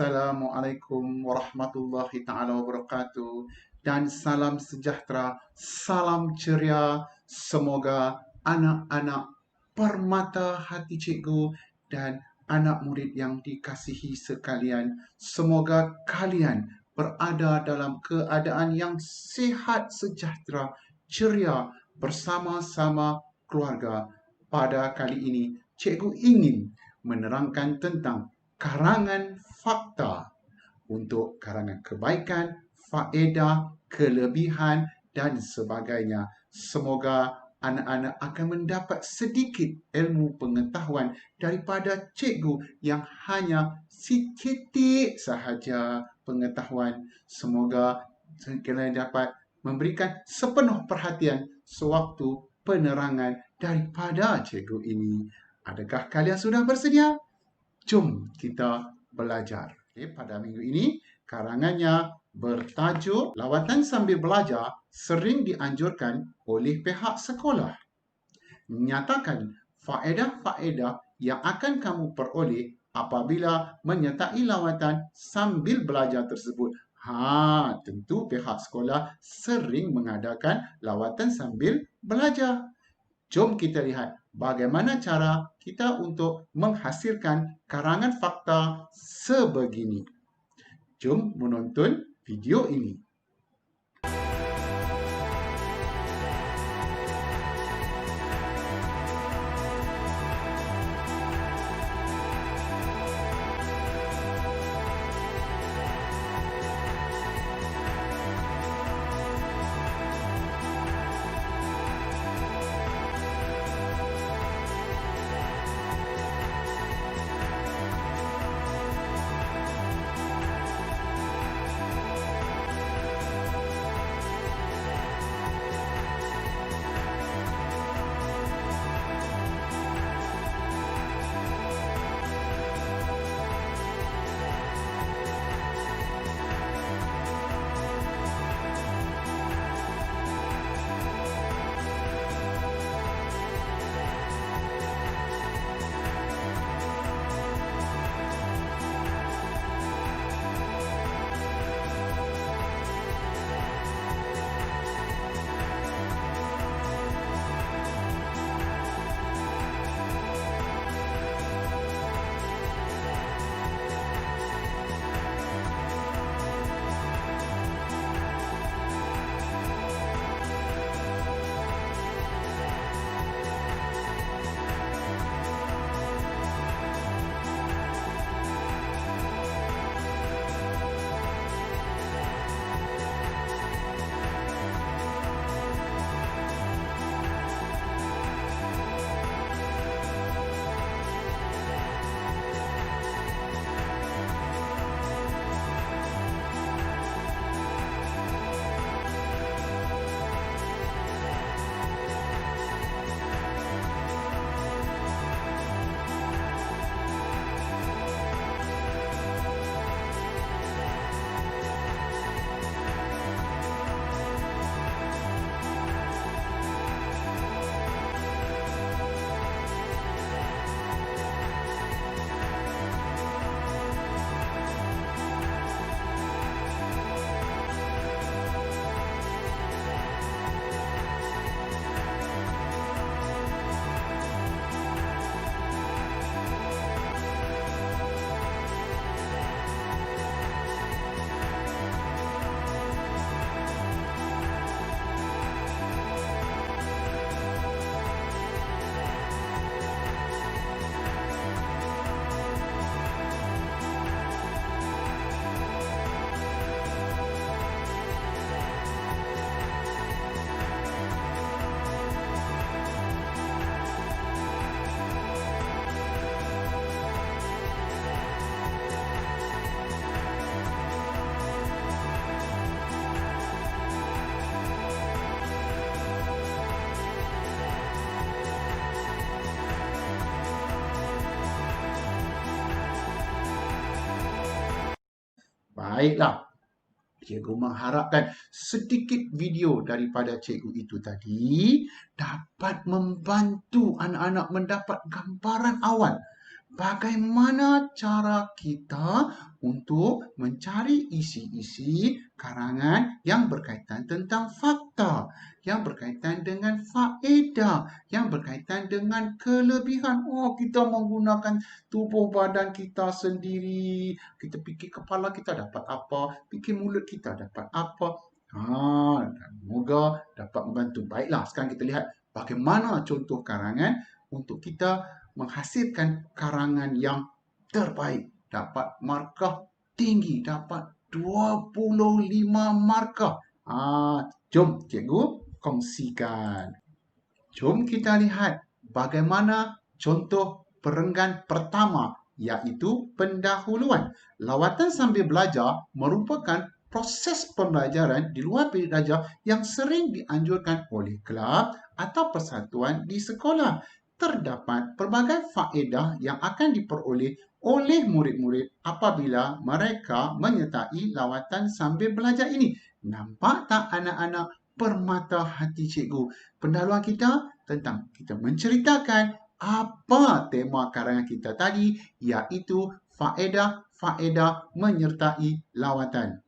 Assalamualaikum warahmatullahi taala wabarakatuh dan salam sejahtera, salam ceria. Semoga anak-anak permata hati cikgu dan anak murid yang dikasihi sekalian, semoga kalian berada dalam keadaan yang sihat, sejahtera, ceria bersama-sama keluarga. Pada kali ini, cikgu ingin menerangkan tentang karangan fakta untuk karangan kebaikan, faedah, kelebihan dan sebagainya. Semoga anak-anak akan mendapat sedikit ilmu pengetahuan daripada cikgu yang hanya sedikit sahaja pengetahuan. Semoga kalian dapat memberikan sepenuh perhatian sewaktu penerangan daripada cikgu ini. Adakah kalian sudah bersedia? Jom kita belajar. Pada minggu ini, karangannya bertajuk Lawatan Sambil Belajar sering dianjurkan oleh pihak sekolah. Nyatakan faedah-faedah yang akan kamu peroleh apabila menyertai lawatan sambil belajar tersebut. Tentu pihak sekolah sering mengadakan lawatan sambil belajar. Jom kita lihat bagaimana cara kita untuk menghasilkan karangan fakta sebegini. Jom menonton video ini. Baiklah, cikgu mengharapkan sedikit video daripada cikgu itu tadi dapat membantu anak-anak mendapat gambaran awal bagaimana cara kita untuk mencari isi-isi karangan yang berkaitan tentang fakta, yang berkaitan dengan faedah, yang berkaitan dengan kelebihan. Oh, kita menggunakan tubuh badan kita sendiri. Kita fikir kepala kita dapat apa, fikir mulut kita dapat apa. Dan moga dapat membantu. Baiklah, sekarang kita lihat bagaimana contoh karangan untuk kita menghasilkan karangan yang terbaik. Dapat markah tinggi, dapat 25 markah. Jom cikgu kongsikan. Jom kita lihat bagaimana contoh perenggan pertama, iaitu pendahuluan. Lawatan sambil belajar merupakan proses pembelajaran di luar bilik belajar yang sering dianjurkan oleh kelab atau persatuan di sekolah. Terdapat pelbagai faedah yang akan diperoleh oleh murid-murid apabila mereka menyertai lawatan sambil belajar ini. Nampak tak anak-anak permata hati cikgu? Pendahuluan kita tentang kita menceritakan apa tema karangan kita tadi, iaitu faedah-faedah menyertai lawatan.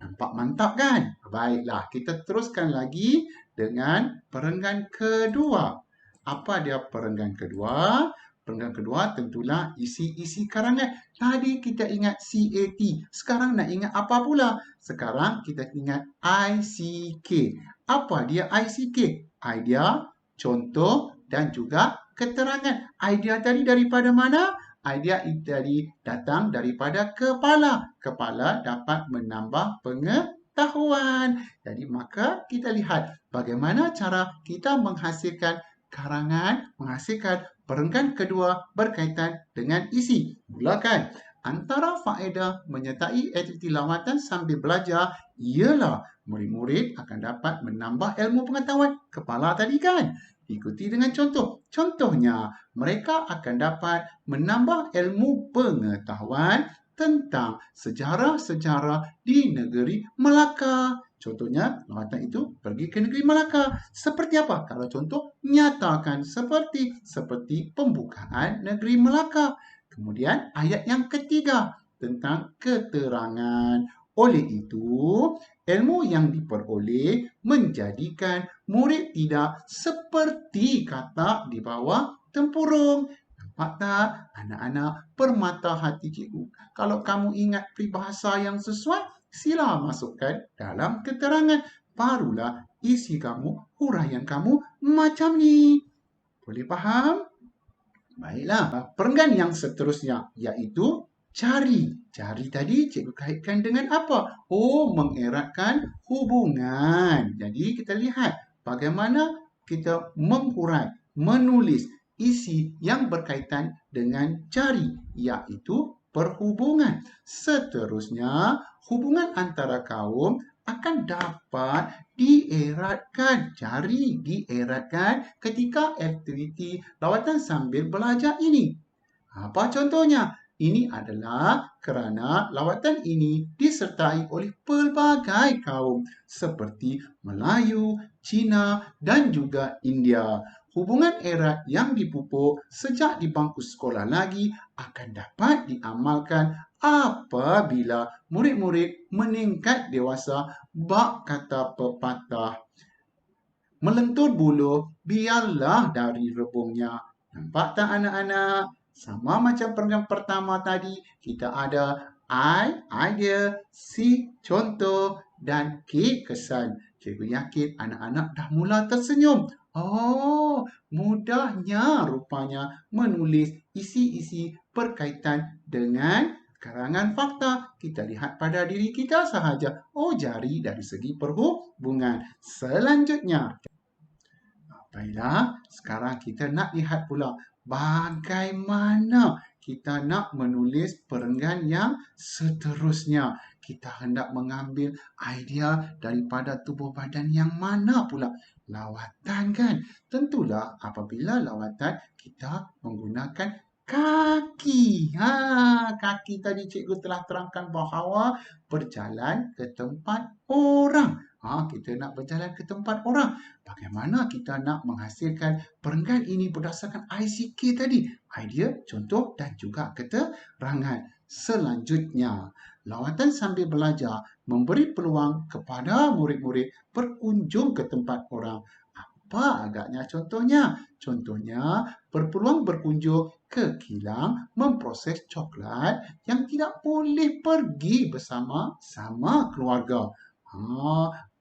Nampak mantap kan? Baiklah, kita teruskan lagi dengan perenggan kedua. Apa dia perenggan kedua? Perenggan kedua tentulah isi-isi karangan. Tadi kita ingat CAT. Sekarang nak ingat apa pula? Sekarang kita ingat ICK. Apa dia ICK? Idea, contoh dan juga keterangan. Idea tadi daripada mana? Idea tadi datang daripada kepala. Kepala dapat menambah pengetahuan. Jadi maka kita lihat bagaimana cara kita menghasilkan karangan, menghasilkan perenggan kedua berkaitan dengan isi. Mulakan. Antara faedah menyertai aktiviti lawatan sambil belajar ialah murid-murid akan dapat menambah ilmu pengetahuan kepala tadi kan. Ikuti dengan contoh. Contohnya, mereka akan dapat menambah ilmu pengetahuan tentang sejarah-sejarah di negeri Melaka. Contohnya, lawatan itu pergi ke negeri Melaka. Seperti apa? Kalau contoh, nyatakan seperti pembukaan negeri Melaka. Kemudian, ayat yang ketiga tentang keterangan. Oleh itu, ilmu yang diperoleh menjadikan murid tidak seperti katak di bawah tempurung. Nampak tak anak-anak permata hati cikgu? Kalau kamu ingat peribahasa yang sesuai, sila masukkan dalam keterangan. Barulah isi kamu, huraian kamu macam ni. Boleh faham? Baiklah, perenggan yang seterusnya iaitu cari. Cari tadi cikgu kaitkan dengan apa? Oh, mengeratkan hubungan. Jadi kita lihat bagaimana kita menghurai, menulis isi yang berkaitan dengan cari, iaitu perhubungan. Seterusnya, hubungan antara kaum akan dapat dieratkan, dieratkan ketika aktiviti lawatan sambil belajar ini. Apa contohnya? Ini adalah kerana lawatan ini disertai oleh pelbagai kaum seperti Melayu, Cina dan juga India. Hubungan erat yang dipupuk sejak di bangku sekolah lagi akan dapat diamalkan apabila murid-murid meningkat dewasa. Bak kata pepatah, melentur buluh biarlah dari rebungnya. Nampak tak anak-anak? Sama macam perenggan pertama tadi, kita ada I, idea, C, contoh dan K, kesan. Cikgu yakin anak-anak dah mula tersenyum. Oh, mudahnya rupanya menulis isi-isi berkaitan dengan karangan fakta. Kita lihat pada diri kita sahaja. Oh, jari dari segi perhubungan. Selanjutnya, baiklah, sekarang kita nak lihat pula bagaimana kita nak menulis perenggan yang seterusnya. Kita hendak mengambil idea daripada tubuh badan yang mana pula? Lawatan kan? Tentulah apabila lawatan kita menggunakan kaki. Kaki tadi cikgu telah terangkan bahawa berjalan ke tempat orang. Kita nak berjalan ke tempat orang. Bagaimana kita nak menghasilkan perenggan ini berdasarkan ICK tadi? Idea, contoh dan juga keterangan. Selanjutnya, lawatan sambil belajar memberi peluang kepada murid-murid berkunjung ke tempat orang. Apa agaknya contohnya? Contohnya, berpeluang berkunjung ke kilang memproses coklat yang tidak boleh pergi bersama-sama keluarga.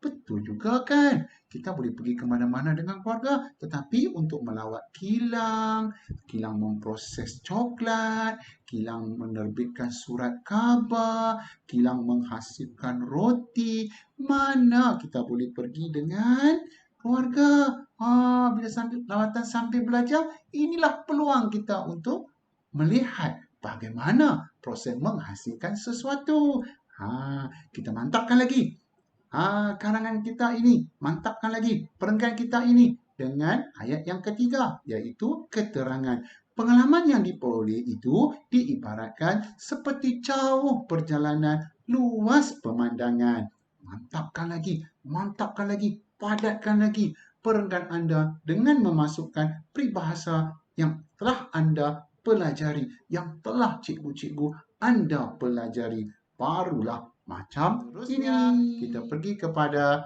Betul juga kan? Kita boleh pergi ke mana-mana dengan keluarga, tetapi untuk melawat kilang, kilang memproses coklat, kilang menerbitkan surat khabar, kilang menghasilkan roti, mana kita boleh pergi dengan keluarga? Bila lawatan sambil belajar, inilah peluang kita untuk melihat bagaimana proses menghasilkan sesuatu. Kita mantapkan lagi. Karangan kita ini, mantapkan lagi perenggan kita ini dengan ayat yang ketiga, iaitu keterangan. Pengalaman yang diperoleh itu diibaratkan seperti jauh perjalanan, luas pemandangan. Mantapkan lagi, padatkan lagi perenggan anda dengan memasukkan peribahasa yang telah anda pelajari, yang telah cikgu-cikgu anda pelajari. Barulah macam ini. Kita pergi kepada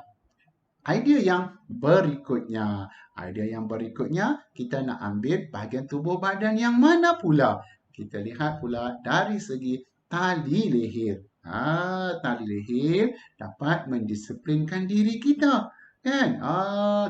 idea yang berikutnya. Idea yang berikutnya, kita nak ambil bahagian tubuh badan yang mana pula? Kita lihat pula dari segi tali leher. Tali leher dapat mendisiplinkan diri kita. Kan?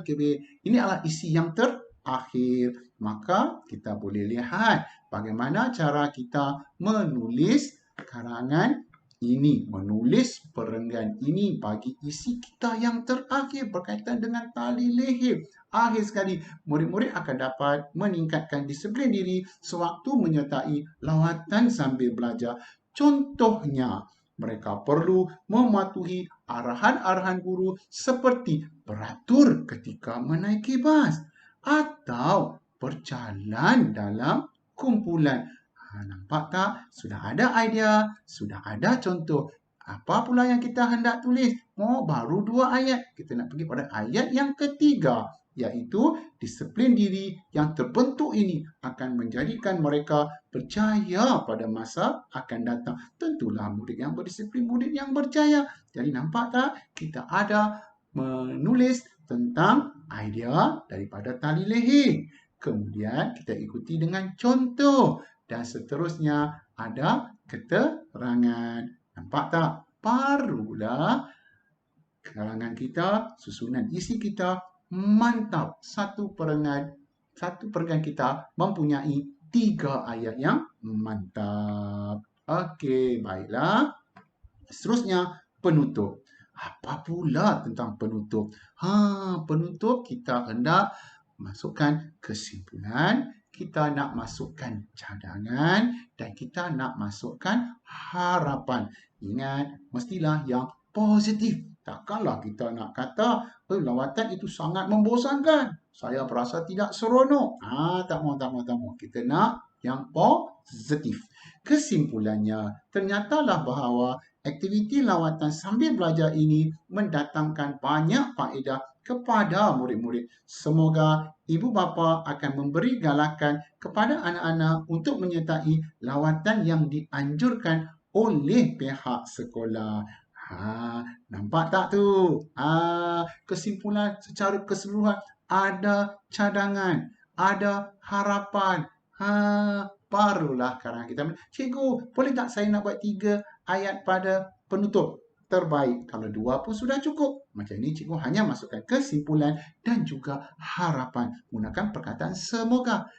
Ini adalah isi yang terakhir. Maka kita boleh lihat bagaimana cara kita menulis karangan ini, menulis perenggan ini bagi isi kita yang terakhir berkaitan dengan tali leher. Akhir sekali, murid-murid akan dapat meningkatkan disiplin diri sewaktu menyertai lawatan sambil belajar. Contohnya, mereka perlu mematuhi arahan-arahan guru seperti beratur ketika menaiki bas atau berjalan dalam kumpulan. Nampak tak? Sudah ada idea, sudah ada contoh. Apa pula yang kita hendak tulis? Baru 2 ayat. Kita nak pergi pada ayat yang ketiga, iaitu disiplin diri yang terbentuk ini akan menjadikan mereka berjaya pada masa akan datang. Tentulah murid yang berdisiplin, murid yang berjaya. Jadi nampak tak? Kita ada menulis tentang idea daripada tali leher. Kemudian kita ikuti dengan contoh. Dan seterusnya ada keterangan. Nampak tak? Barulah karangan kita, susunan isi kita mantap. Satu perenggan kita mempunyai 3 ayat yang mantap. Okey, baiklah. Seterusnya, penutup. Apa pula tentang penutup? Penutup kita hendak masukkan kesimpulan, kita nak masukkan cadangan dan kita nak masukkan harapan. Ingat, mestilah yang positif. Takkanlah kita nak kata, lawatan itu sangat membosankan. Saya berasa tidak seronok. Tak mau. Kita nak yang positif. Kesimpulannya, ternyatalah bahawa aktiviti lawatan sambil belajar ini mendatangkan banyak faedah kepada murid-murid. Semoga ibu bapa akan memberi galakan kepada anak-anak untuk menyertai lawatan yang dianjurkan oleh pihak sekolah. Nampak tak tu? Kesimpulan secara keseluruhan, ada cadangan, ada harapan. Barulah karangan kita. Cikgu, boleh tak saya nak buat 3 ayat pada penutup? Terbaik. Kalau 2 pun sudah cukup. Macam ni cikgu hanya masukkan kesimpulan dan juga harapan. Gunakan perkataan semoga.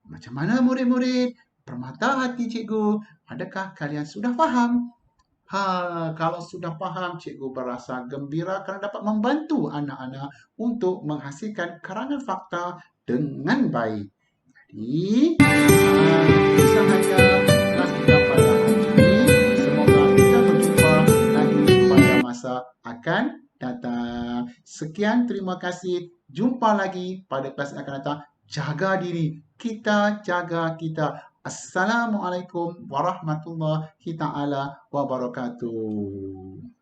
Macam mana murid-murid? Permata hati cikgu. Adakah kalian sudah faham? Kalau sudah faham, cikgu berasa gembira kerana dapat membantu anak-anak untuk menghasilkan karangan fakta dengan baik. Jadi, itu sahaja kelas kita pada hari ini. Semoga kita berjumpa lagi pada masa akan datang. Sekian, terima kasih. Jumpa lagi pada kelas yang akan datang. Jaga diri. Kita jaga kita. Assalamualaikum warahmatullahi taala wabarakatuh.